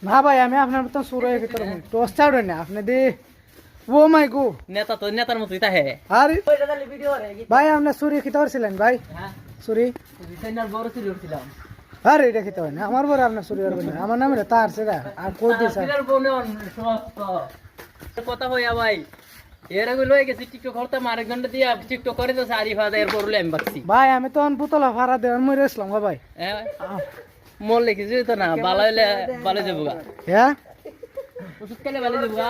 না ভাই আমি আপনার মতন সুর হয়ে ভিতরে টস চাউড়ে না আপনি দে ও মাই গো নেতা তো নেতার মতোই তাহে আরে ভাই আপনি সুরি খেতে পারছিলেন ভাই সুরি বড় চুরি উঠছিলাম আরে এটা খেতে হয় না আমার বড় আপনার সুরি পারবেন না আমার নাম তার সেটা আর কই দিয়েছে কথা হইয়া ভাই এর আগে লয়ে গেছি টিকটক করতাম আরেক ঘন্টা দিয়া টিকটক করে তো আরিফ হাজার এরপর আমি বাকছি ভাই আমি তো পুতলা ভাড়া দেওয়ার মরে আসলাম ভাই মোর লিখেছি তো না ভালো হইলে ভালো যাবো গা হ্যাঁ ওষুধ খেলে ভালো যাবো গা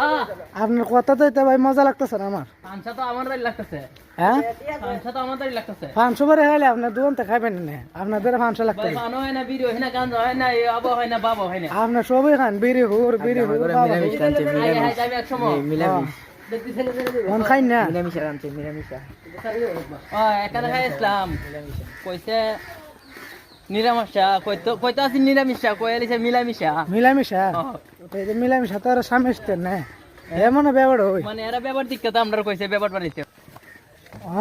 আপনার কথা তো এটা ভাই মজা লাগতেছে না আমার পাঁচশো তো আমার দাঁড়িয়ে লাগতেছে হ্যাঁ পাঁচশো তো আমার দাঁড়িয়ে লাগতেছে 500 করে হলে আপনার দোকানতে খাবেন না আপনাদের 500 লাগতে পানো হয় না বিড়ি হয় না গাঞ্জা হয় না আবো হয় না বাবা হয় না আপনার সবই খান বিড়ি হুর বাবা এক সময় কোন খাই না একা খাই ইসলাম কইছে নিরামিষা কইতো আছে নিরামিষা কইছে মিলামিষা মিলামিশা এই যে মিলামিশা তো আর সামিস্তে না এমন ব্যাপার হই মানে এরা ব্যাপার দিকতে তো আমরা কইছে ব্যাপার বাড়িতে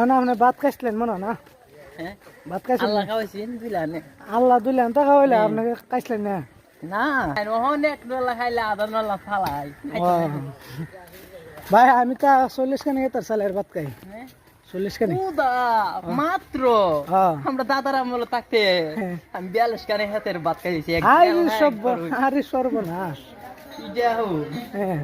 না আপনি ভাত খাইছিলেন মনে না হ্যাঁ ভাত খাইছিলেন আল্লাহ খাওয়াইছেন দিলানে আল্লাহ দিলেন তো খাওয়াইলে আপনি খাইছিলেন না না ওহন এক ডলা খাইলে আধা ডলা ফালাই ভাই আমি তো 40 খানি এটার সালের ভাত খাই 40 খানি মাত্র আমরা দাদার আমল থাকতে আমি 42 খানি হাতের ভাত খাইছি আরে সর্বনাশ ইডাও হ্যাঁ